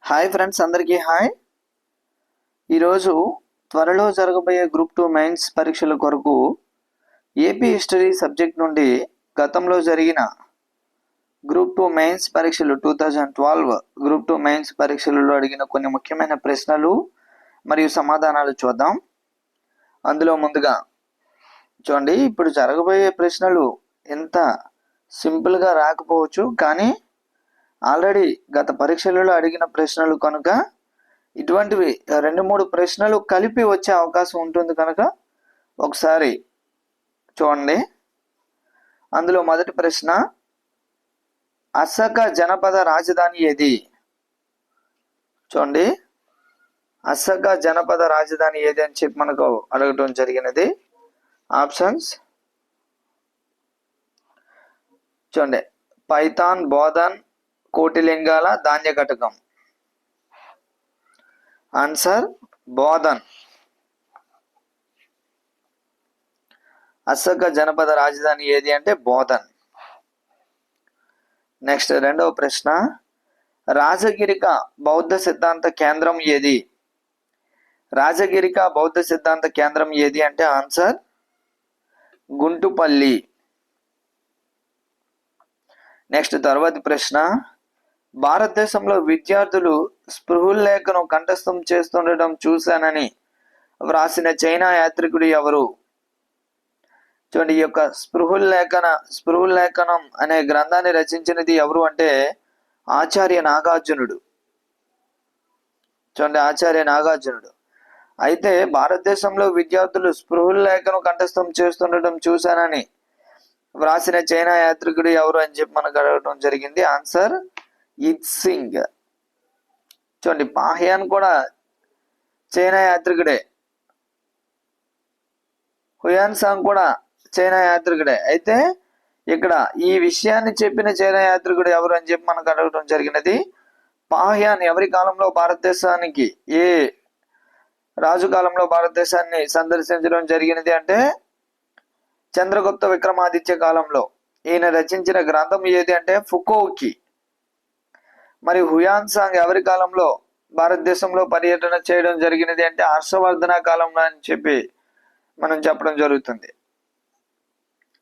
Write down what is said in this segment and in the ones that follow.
Hi friends, అందరికీ hi. ఈరోజు త్వరలో జరగబోయే గ్రూప్ 2 మెయిన్స్ పరీక్షల కొరకు ఏపీ హిస్టరీ సబ్జెక్ట్ నుండి గతంలో జరిగిన గ్రూప్ 2 మెయిన్స్ పరీక్షలు 2012 గ్రూప్ 2 మెయిన్స్ పరీక్షలలో అడిగిన కొన్ని ముఖ్యమైన ప్రశ్నలు మరియు సమాధానాలు చూద్దాం. అందులో ముందుగా చూడండి, ఇప్పుడు జరగబోయే ప్రశ్నలు ఎంత సింపుల్గా రాకపోవచ్చు, కానీ ఆల్రెడీ గత పరీక్షలలో అడిగిన ప్రశ్నలు కనుక ఇటువంటివి 2-3 ప్రశ్నలు కలిపి వచ్చే అవకాశం ఉంటుంది కనుక ఒకసారి చూడండి. అందులో మొదటి ప్రశ్న, అశక జనపద రాజధాని ఏది? చూడండి, అశక జనపద రాజధాని ఏది అని చెప్పి మనకు అడగటం జరిగినది. ఆప్షన్స్ చూడండి, పైథాన్, బోధన్, కోటిలింగాల, ధాన్యకటకం. ఆన్సర్ బోధన్. అశక జనపద రాజధాని ఏది అంటే బోధన్. నెక్స్ట్ రెండవ ప్రశ్న, రాజగిరిక బౌద్ధ సిద్ధాంత కేంద్రం ఏది? రాజగిరిక బౌద్ధ సిద్ధాంత కేంద్రం ఏది అంటే ఆన్సర్ గుంటుపల్లి. నెక్స్ట్ తర్వాతి ప్రశ్న, భారతదేశంలో విద్యార్థులు స్పృహుల్లేఖను కంఠస్థం చేస్తుండటం చూశానని వ్రాసిన చైనా యాత్రికుడు ఎవరు? చూడండి, ఈ యొక్క స్పృహుల్లేఖనం అనే గ్రంథాన్ని రచించినది ఎవరు అంటే ఆచార్య నాగార్జునుడు. చూడండి, ఆచార్య నాగార్జునుడు. అయితే భారతదేశంలో విద్యార్థులు స్పృహుల్లేఖను కంఠస్థం చేస్తుండటం చూశానని వ్రాసిన చైనా యాత్రికుడు ఎవరు అని చెప్పి మనకు అడగడం జరిగింది. ఆన్సర్ ఇత్సింగ్. చూడండి, పాహ్యాన్ కూడా చైనా యాత్రికుడే, హుయాన్ సాంగ్ కూడా చైనా యాత్రికుడే. అయితే ఇక్కడ ఈ విషయాన్ని చెప్పిన చైనా యాత్రికుడు ఎవరు అని చెప్పి మనకు అడగడం జరిగినది. పాహ్యాన్ ఎవరి కాలంలో భారతదేశానికి, ఏ రాజు కాలంలో భారతదేశాన్ని సందర్శించడం జరిగినది అంటే చంద్రగుప్త విక్రమాదిత్య కాలంలో. ఈయన రచించిన గ్రంథం ఏది అంటే ఫుకోకి. మరి హుయాన్ సాంగ్ ఎవరి కాలంలో భారతదేశంలో పర్యటన చేయడం జరిగినది అంటే హర్షవర్ధన కాలంలో అని చెప్పి మనం చెప్పడం జరుగుతుంది.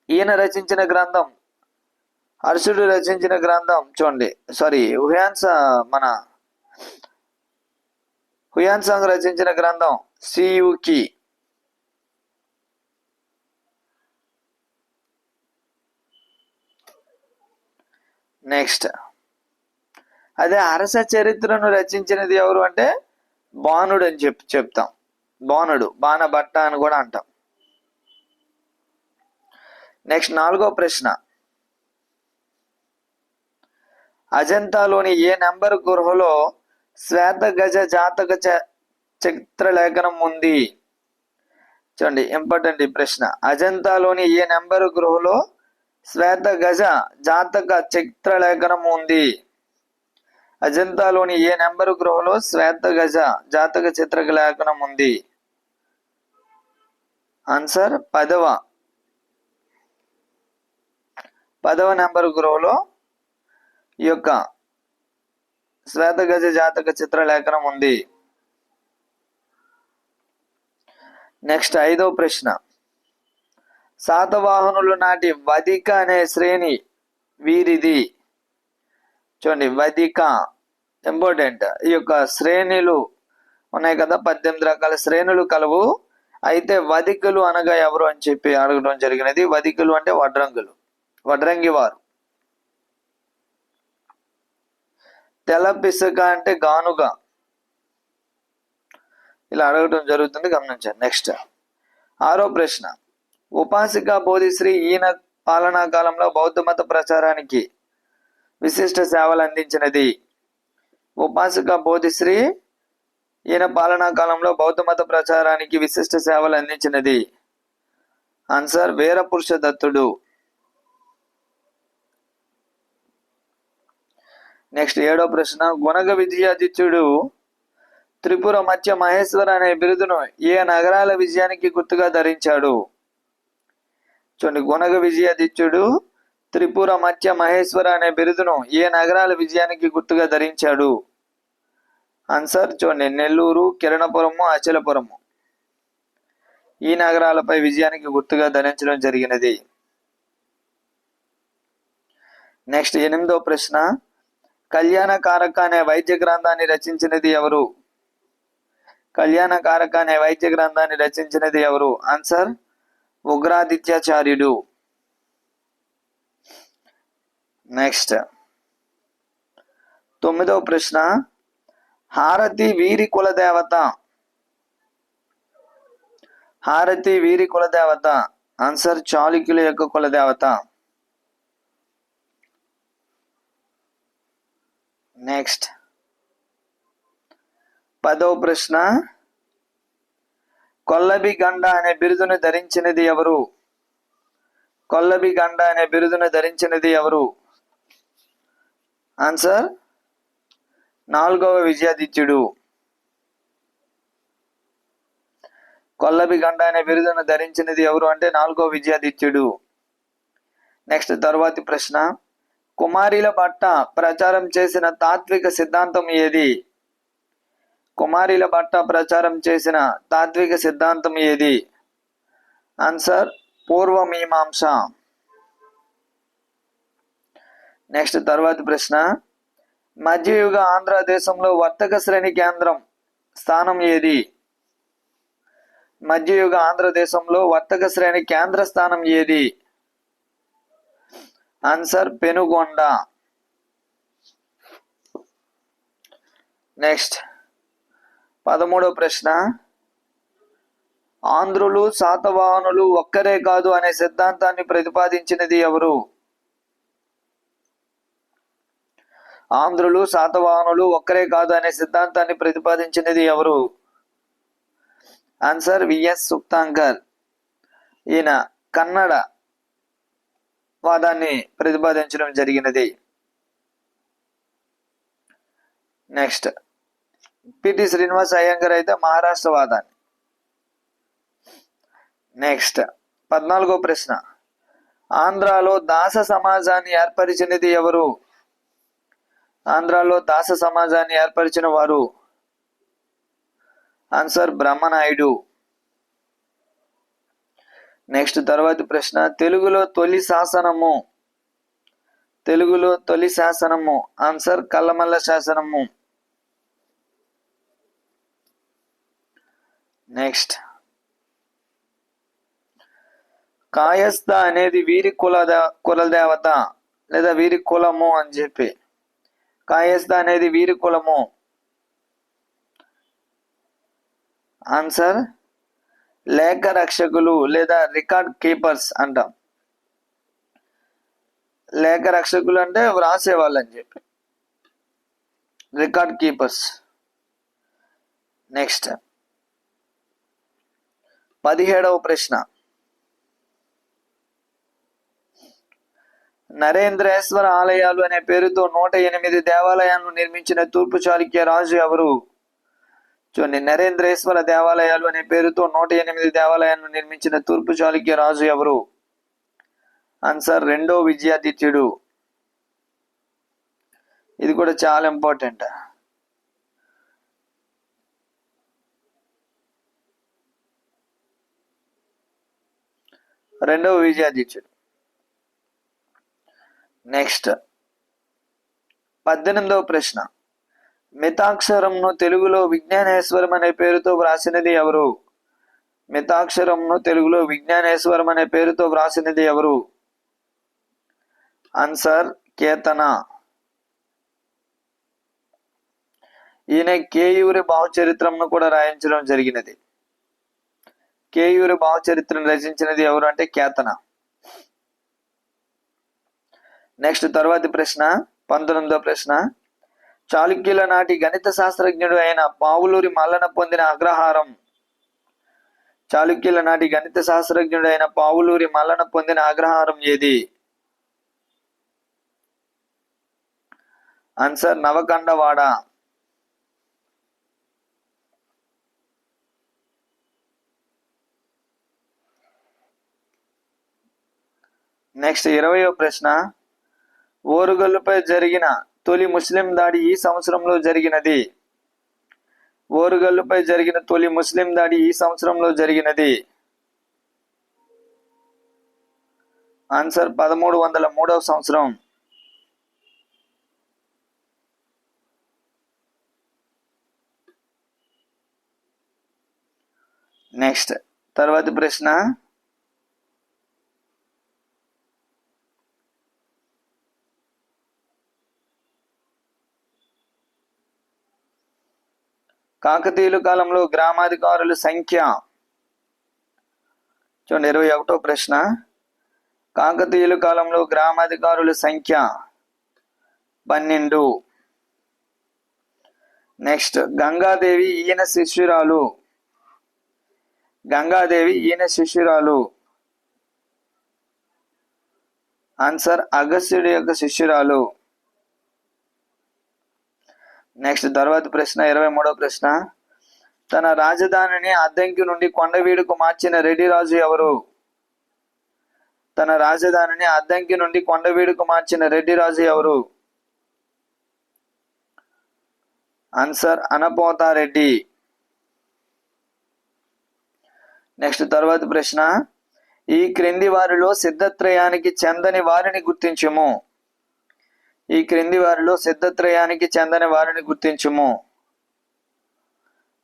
ఈయన రచించిన గ్రంథం, హర్షుడు రచించిన గ్రంథం చూడండి, హుయాన్ సాంగ్ రచించిన గ్రంథం సియుకి. నెక్స్ట్, అదే అరస చరిత్రను రచించినది ఎవరు అంటే బాణుడు అని చెప్తాం. బాణుడు, బాణభట్ట అని కూడా అంటాం. నెక్స్ట్ నాలుగో ప్రశ్న, అజంతాలోని ఏ నెంబర్ గుహలో శ్వేత గజ జాతక చిత్రలేఖనం ఉంది? చూడండి, ఇంపార్టెంట్ ఈ ప్రశ్న. అజంతాలోని ఏ నెంబర్ గుహలో శ్వేత గజ జాతక చిత్రలేఖనం ఉంది? అజంతాలోని ఏ నెంబరు గృహలో శ్వేత గజ జాతక చిత్రలేఖనం ఉంది? ఆన్సర్ 10వ నెంబరు గృహలో ఈ యొక్క శ్వేత గజ జాతక చిత్రలేఖనం ఉంది. నెక్స్ట్ 5వ ప్రశ్న, శాతవాహనులు నాటి వదిక అనే శ్రేణి వీరిది? చూడండి, వదిక ఇంపార్టెంట్. ఈ యొక్క శ్రేణులు ఉన్నాయి కదా, 18 రకాల శ్రేణులు కలవు. అయితే వదికలు అనగా ఎవరు అని చెప్పి అడగడం జరిగినది. వదికలు అంటే వడ్రంగి వారు. తెలపిసక అంటే గానుగా. ఇలా అడగడం జరుగుతుంది, గమనించండి. నెక్స్ట్ 6వ ప్రశ్న, ఉపాసిక బోధిశ్రీ ఈయన పాలనా కాలంలో బౌద్ధ మత ప్రచారానికి విశిష్ట సేవలు అందించినది? ఉపాసిక బోధిశ్రీ ఈయన పాలనా కాలంలో బౌద్ధ మత ప్రచారానికి విశిష్ట సేవలు అందించినది. ఆన్సర్ వీరపురుష దత్తుడు. నెక్స్ట్ 7వ ప్రశ్న, గుణగ విజయాదిత్యుడు త్రిపుర మధ్య మహేశ్వర అనే బిరుదును ఏ నగరాల విజయానికి గుర్తుగా ధరించాడు? చూడండి, గుణగ విజయాదిత్యుడు త్రిపుర మధ్య మహేశ్వర అనే బిరుదును ఏ నగరాల విజయానికి గుర్తుగా ధరించాడు? ఆన్సర్ చూడండి, నెల్లూరు, కిరణపురము, అచలపురము ఈ నగరాలపై విజయానికి గుర్తుగా ధరించడం జరిగినది. నెక్స్ట్ 8వ ప్రశ్న, కళ్యాణకారక అనే వైద్య గ్రంథాన్ని రచించినది ఎవరు? కళ్యాణకారక అనే వైద్య గ్రంథాన్ని రచించినది ఎవరు? ఆన్సర్ ఉగ్రాదిత్యాచార్యుడు. నెక్స్ట్ 9వ ప్రశ్న, హారతి వీరి కులదేవత. హారతి వీరి కులదేవత. ఆన్సర్ చాళుక్యుల యొక్క కులదేవత. నెక్స్ట్ 10వ ప్రశ్న, కొల్లబి గండ అనే బిరుదును ధరించినది ఎవరు? కొల్లబి గండ అనే బిరుదును ధరించినది ఎవరు? ఆన్సర్ 4వ విజయాదిత్యుడు. కొల్లబి గండ అనే బిరుదును ధరించినది ఎవరు అంటే 4వ విజయాదిత్యుడు. నెక్స్ట్ తర్వాతి ప్రశ్న, కుమారిల పట్ల ప్రచారం చేసిన తాత్విక సిద్ధాంతం ఏది? కుమారిల పట్ల ప్రచారం చేసిన తాత్విక సిద్ధాంతం ఏది? ఆన్సర్ పూర్వమీమాంస. నెక్స్ట్ తర్వాతి ప్రశ్న, మధ్యయుగ ఆంధ్ర దేశంలో వర్తక శ్రేణి కేంద్రం స్థానం ఏది? మధ్యయుగ ఆంధ్ర దేశంలో వర్తక శ్రేణి కేంద్ర స్థానం ఏది? ఆన్సర్ పెనుగొండ. నెక్స్ట్ 13వ ప్రశ్న, ఆంధ్రులు శాతవాహనులు ఒక్కరే కాదు అనే సిద్ధాంతాన్ని ప్రతిపాదించినది ఎవరు? ఆంధ్రులు శాతవాహనులు ఒక్కరే కాదు అనే సిద్ధాంతాన్ని ప్రతిపాదించినది ఎవరు? Answer V S Sukthankar. ఈయన కన్నడ వాదాన్ని ప్రతిపాదించడం జరిగినది. నెక్స్ట్ పిటి శ్రీనివాస్ అయ్యంగార్ అయితే మహారాష్ట్ర వాదాన్ని. నెక్స్ట్ 14వ ప్రశ్న, ఆంధ్రాలో దాస సమాజాన్ని ఏర్పరిచినది ఎవరు? ఆంధ్రాలో దాస సమాజాన్ని ఏర్పరిచిన వారు? ఆన్సర్ బ్రహ్మనాయుడు. నెక్స్ట్ తర్వాతి ప్రశ్న, తెలుగులో తొలి శాసనము. తెలుగులో తొలి శాసనము. ఆన్సర్ కల్లమల్ల శాసనము. నెక్స్ట్, కాయస్థ అనేది వీరి కులదేవత లేదా వీరి కులము అని చెప్పి. కాయస్థ అనేది వీరి కులము. ఆన్సర్ లేఖ రక్షకులు లేదా రికార్డ్ కీపర్స్ అంటాం. లేఖ రక్షకులు అంటే వ్రాసేవాళ్ళు అని చెప్పి, రికార్డ్ కీపర్స్. నెక్స్ట్ 17వ ప్రశ్న, నరేంద్రేశ్వర ఆలయాలు అనే పేరుతో 108 దేవాలయాలను నిర్మించిన తూర్పు చాళుక్య రాజు ఎవరు? చూడండి, నరేంద్రేశ్వర దేవాలయాలు అనే పేరుతో 108 దేవాలయాలను నిర్మించిన తూర్పు చాళుక్య రాజు ఎవరు? ఆన్సర్ 2వ విజయాదిత్యుడు. ఇది కూడా చాలా ఇంపార్టెంట్. రెండవ విజయాదిత్యుడు. నెక్స్ట్ 18వ ప్రశ్న, మితాక్షరంను తెలుగులో విజ్ఞానేశ్వరం అనే పేరుతో వ్రాసినది ఎవరు? మితాక్షరంను తెలుగులో విజ్ఞానేశ్వరం అనే పేరుతో వ్రాసినది ఎవరు? ఆన్సర్ కేతన. ఈయన కేయూరి భావచరిత్రంను కూడా రాయించడం జరిగినది. కేయూరి భావచరిత్రను రచించినది ఎవరు అంటే కేతన. నెక్స్ట్ తర్వాతి ప్రశ్న 19వ ప్రశ్న, చాళుక్యుల నాటి గణిత శాస్త్రజ్ఞుడు అయిన పావులూరి మల్లన పొందిన అగ్రహారం. చాళుక్యుల నాటి గణిత శాస్త్రజ్ఞుడు అయిన పావులూరి మల్లన పొందిన అగ్రహారం ఏది? ఆన్సర్ నవకండవాడ. నెక్స్ట్ 20వ ప్రశ్న, ఓరుగల్లుపై జరిగిన తొలి ముస్లిం దాడి ఈ సంవత్సరంలో జరిగినది. ఓరుగల్లుపై జరిగిన తొలి ముస్లిం దాడి ఈ సంవత్సరంలో జరిగినది. ఆన్సర్ 1303వ సంవత్సరం. నెక్స్ట్ తర్వాతి ప్రశ్న, కాకతీయుల కాలంలో గ్రామాధికారుల సంఖ్య. చూడండి 21వ ప్రశ్న, కాకతీయుల కాలంలో గ్రామాధికారుల సంఖ్య 12. నెక్స్ట్ గంగాదేవి ఈయన శిష్యురాలు. గంగాదేవి ఈయన శిష్యురాలు. ఆన్సర్ అగస్త్యుడి యొక్క శిష్యురాలు. నెక్స్ట్ తర్వాత ప్రశ్న 23వ ప్రశ్న, తన రాజధానిని అద్దంకి నుండి కొండవీడుకు మార్చిన రెడ్డి రాజు ఎవరు? తన రాజధానిని అద్దంకి నుండి కొండవీడుకు మార్చిన రెడ్డి రాజు ఎవరు? ఆన్సర్ అనపోతారెడ్డి. నెక్స్ట్ తర్వాత ప్రశ్న, ఈ క్రింది వారిలో సిద్ధత్రయానికి చెందని వారిని గుర్తించుము. ఈ క్రింది వారిలో సిద్ధత్రయానికి చెందని వారిని గుర్తించుము.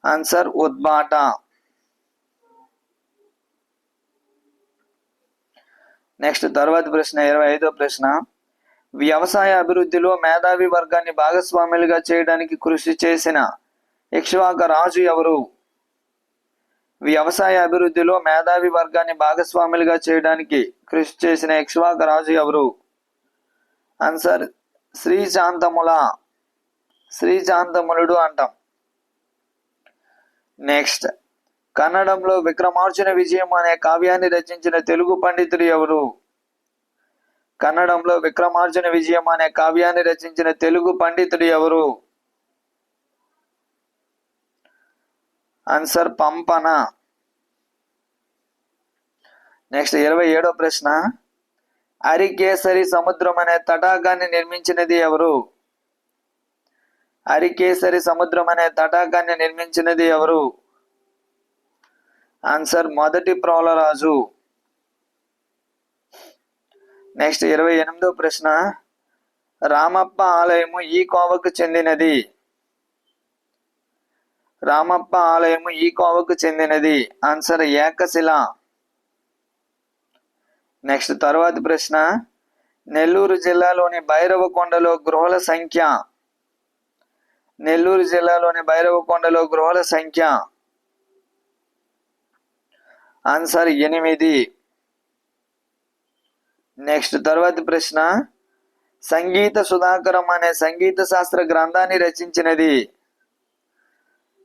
ఆన్సర్ ఉద్బాట. నెక్స్ట్ తర్వాతి ప్రశ్న 25వ ప్రశ్న, వ్యవసాయ అభివృద్ధిలో మేధావి వర్గాన్ని భాగస్వాములుగా చేయడానికి కృషి చేసిన ఇక్ష్వాక రాజు ఎవరు? వ్యవసాయ అభివృద్ధిలో మేధావి వర్గాన్ని భాగస్వాములుగా చేయడానికి కృషి చేసిన ఇక్ష్వాక రాజు ఎవరు? ఆన్సర్ శ్రీశాంతముల. శ్రీశాంతములుడు అంటాం. నెక్స్ట్ కన్నడంలో విక్రమార్జున విజయం అనే కావ్యాన్ని రచించిన తెలుగు పండితుడు ఎవరు? కన్నడంలో విక్రమార్జున విజయం అనే కావ్యాన్ని రచించిన తెలుగు పండితుడు ఎవరు? ఆన్సర్ పంపన. నెక్స్ట్ 27వ ప్రశ్న, అరికేసరి సముద్రం అనే తటాకాన్ని నిర్మించినది ఎవరు? అరికేసరి సముద్రం అనే తటాకాన్ని నిర్మించినది ఎవరు? ఆన్సర్ మొదటి ప్రోలరాజు. నెక్స్ట్ 28వ ప్రశ్న, రామప్ప ఆలయము ఈ కోవకు చెందినది. రామప్ప ఆలయము ఈ కోవకు చెందినది. ఆన్సర్ ఏకశిల. నెక్స్ట్ తర్వాతి ప్రశ్న, నెల్లూరు జిల్లాలోని భైరవకొండలో గృహాల సంఖ్య. నెల్లూరు జిల్లాలోని భైరవకొండలో గృహాల సంఖ్య. ఆన్సర్ 8. నెక్స్ట్ తర్వాతి ప్రశ్న, సంగీత సుధాకరం అనే సంగీత శాస్త్ర గ్రంథాన్ని రచించినది.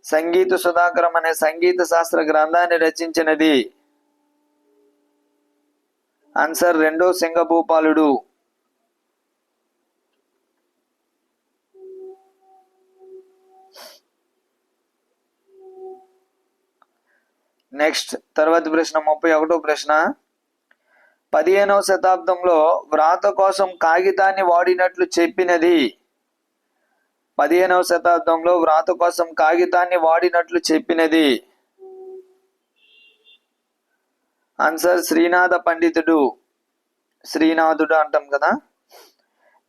సంగీత సుధాకరం అనే సంగీత శాస్త్ర గ్రంథాన్ని రచించినది. ఆన్సర్ 2వ సింగభూపాలుడు. నెక్స్ట్ తర్వాత ప్రశ్న 31వ ప్రశ్న, 15వ శతాబ్దంలో వ్రాత కోసం కాగితాన్ని వాడినట్లు చెప్పినది. 15వ శతాబ్దంలో వ్రాత కోసం కాగితాన్ని వాడినట్లు చెప్పినది. ఆన్సర్ శ్రీనాథ పండితుడు. శ్రీనాథుడు అంటాం కదా.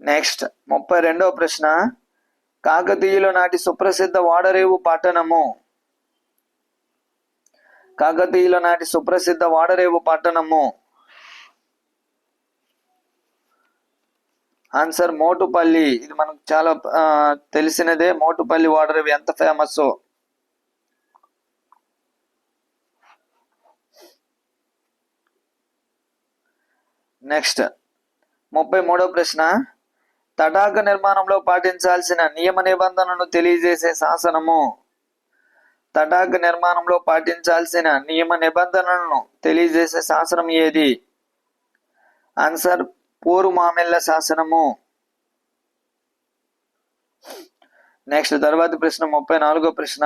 నెక్స్ట్ 32వ ప్రశ్న, కాకతీయుల నాటి సుప్రసిద్ధ వాడరేవు పట్టణము. కాకతీయుల నాటి సుప్రసిద్ధ వాడరేవు పట్టణము. ఆన్సర్ మోటుపల్లి. ఇది మనకు చాలా తెలిసినదే. మోటుపల్లి వాడరేవు ఎంత ఫేమస్. నెక్స్ట్ 33వ ప్రశ్న, తటాక నిర్మాణంలో పాటించాల్సిన నియమ నిబంధనలను తెలియజేసే శాసనము. తటాక నిర్మాణంలో పాటించాల్సిన నియమ నిబంధనలను తెలియజేసే శాసనం ఏది? ఆన్సర్ పోరుమామిళ్ళ శాసనము. నెక్స్ట్ తర్వాత ప్రశ్న 34వ ప్రశ్న,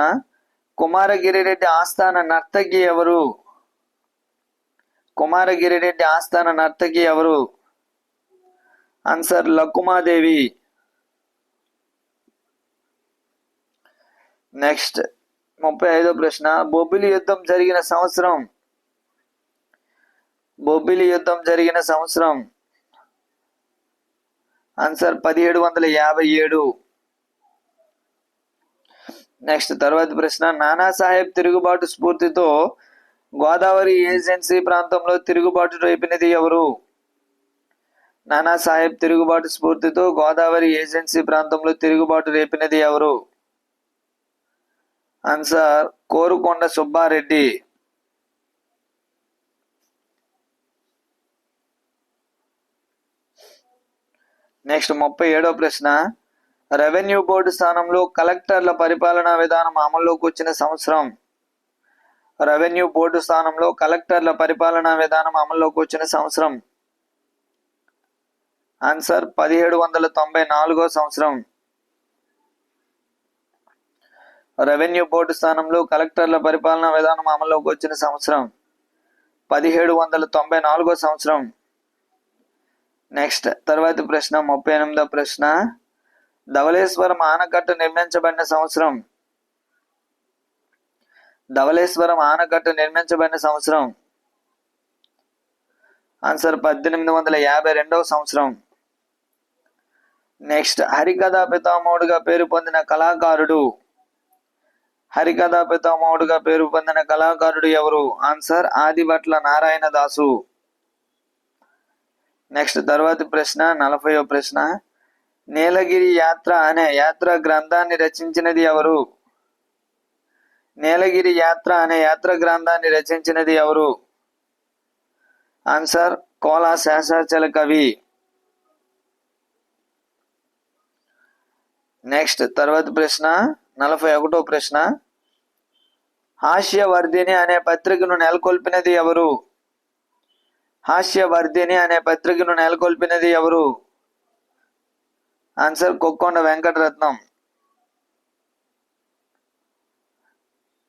కుమారగిరిరెడ్డి ఆస్థాన నర్తకి ఎవరు? కుమారగిరిరెడ్డి ఆస్థాన నర్తకి ఎవరు? ఆన్సర్ లకుమాదేవి. నెక్స్ట్ 35వ ప్రశ్న, బొబ్బిలి యుద్ధం జరిగిన సంవత్సరం. బొబ్బిలి యుద్ధం జరిగిన సంవత్సరం. ఆన్సర్ 1757. నెక్స్ట్ తర్వాత ప్రశ్న, నానాసాహెబ్ తిరుగుబాటు స్ఫూర్తితో గోదావరి ఏజెన్సీ ప్రాంతంలో తిరుగుబాటు రేపినది ఎవరు? నానాసాహెబ్ తిరుగుబాటు స్ఫూర్తితో గోదావరి ఏజెన్సీ ప్రాంతంలో తిరుగుబాటు రేపినది ఎవరు? ఆన్సర్ కోరుకొండ సుబ్బారెడ్డి. నెక్స్ట్ 37వ ప్రశ్న, రెవెన్యూ బోర్డు స్థానంలో కలెక్టర్ల పరిపాలనా విధానం అమల్లోకి వచ్చిన సంవత్సరం. రెవెన్యూ బోర్డు స్థానంలో కలెక్టర్ల పరిపాలనా విధానం అమల్లోకి వచ్చిన సంవత్సరం. ఆన్సర్ 1794వ సంవత్సరం. రెవెన్యూ బోర్డు స్థానంలో కలెక్టర్ల పరిపాలనా విధానం అమల్లోకి వచ్చిన సంవత్సరం 1794వ సంవత్సరం. నెక్స్ట్ తర్వాతి ప్రశ్న 38వ ప్రశ్న, ధవళేశ్వరం ఆనకట్ట నిర్మించబడిన సంవత్సరం. ధవళేశ్వరం ఆనకట్ట నిర్మించబడిన సంవత్సరం. ఆన్సర్ 1852వ సంవత్సరం. నెక్స్ట్ హరికథా పితామహుడుగా పేరు పొందిన కళాకారుడు. హరికథా పితామహుడుగా పేరు పొందిన కళాకారుడు ఎవరు? ఆన్సర్ ఆదిభట్ల నారాయణ దాసు. నెక్స్ట్ తర్వాతి ప్రశ్న 40వ ప్రశ్న, నీలగిరి యాత్ర అనే యాత్ర గ్రంథాన్ని రచించినది ఎవరు? నీలగిరి యాత్ర అనే యాత్ర గ్రంథాన్ని రచించినది ఎవరు? ఆన్సర్ కోలా శేషాచల కవి. నెక్స్ట్ తర్వాతి ప్రశ్న 41వ ప్రశ్న, హాస్యవర్ధిని అనే పత్రికను నెలకొల్పినది ఎవరు? హాస్యవర్ధిని అనే పత్రికను నెలకొల్పినది ఎవరు? ఆన్సర్ కొక్కొండ వెంకటరత్నం.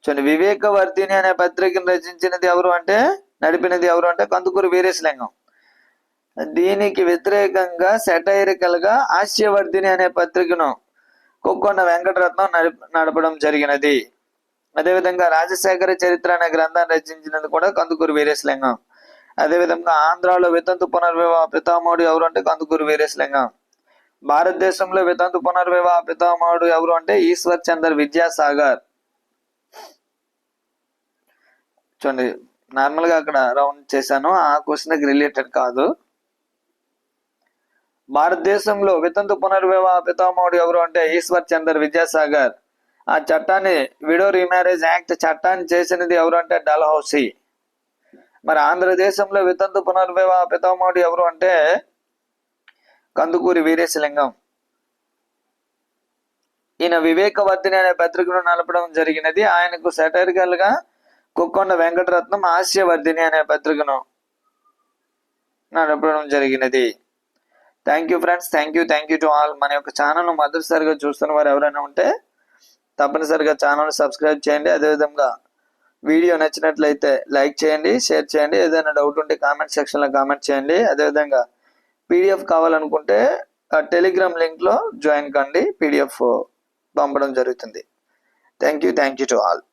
చూడండి, వివేకవర్ధిని అనే పత్రికను రచించినది ఎవరు అంటే, నడిపినది ఎవరు అంటే కందుకూరి వీరేశలింగం. దీనికి వ్యతిరేకంగా సెటైరికల్ గా హాస్యవర్ధిని అనే పత్రికను కొక్కొండ వెంకటరత్నం నడపడం జరిగినది. అదేవిధంగా రాజశేఖర చరిత్ర అనే గ్రంథాన్ని రచించినది కూడా కందుకూరి వీరేశలింగం. అదేవిధంగా ఆంధ్రాలో వితంతు పునర్వివాహ పితామహుడు ఎవరు అంటే కందుకూరి వీరేశలింగం. భారతదేశంలో వితంతు పునర్వివాహ పితామహుడు ఎవరు అంటే ఈశ్వర్ చంద్ర విద్యాసాగర్. చూడండి, నార్మల్ గా అక్కడ రౌండ్ చేశాను, ఆ క్వశ్చన్ రిలేటెడ్ కాదు. భారతదేశంలో వితంతు పునర్వివాహ పితామహుడు ఎవరు అంటే ఈశ్వర్ చంద్ర విద్యాసాగర్. ఆ చట్టాన్ని, విడో రీమ్యారేజ్ యాక్ట్ చట్టాన్ని చేసినది ఎవరు అంటే డల్హౌసీ. మరి ఆంధ్రదేశంలో వితంతు పునర్వివాహ పితామహుడు ఎవరు అంటే కందుకూరి వీరేశలింగం. ఈయన వివేకవర్ధిని అనే పత్రికను నడపడం జరిగినది. ఆయనకు సెటైరికల్ గా కొక్కొండ వెంకటరత్నం హాస్యవర్ధిని అనే పత్రికను నడపడం జరిగినది. Thank you friends, thank you to all. మన యొక్క ఛానల్ మొదటిసారిగా చూస్తున్న వారు ఎవరైనా ఉంటే తప్పనిసరిగా ఛానల్ సబ్స్క్రైబ్ చేయండి. అదేవిధంగా వీడియో నచ్చినట్లయితే లైక్ చేయండి, షేర్ చేయండి. ఏదైనా డౌట్ ఉంటే కామెంట్ సెక్షన్లో కామెంట్ చేయండి. అదేవిధంగా పీడిఎఫ్ కావాలనుకుంటే టెలిగ్రామ్ లింక్లో జాయిన్ కండి, పీడిఎఫ్ పంపడం జరుగుతుంది. Thank you to all.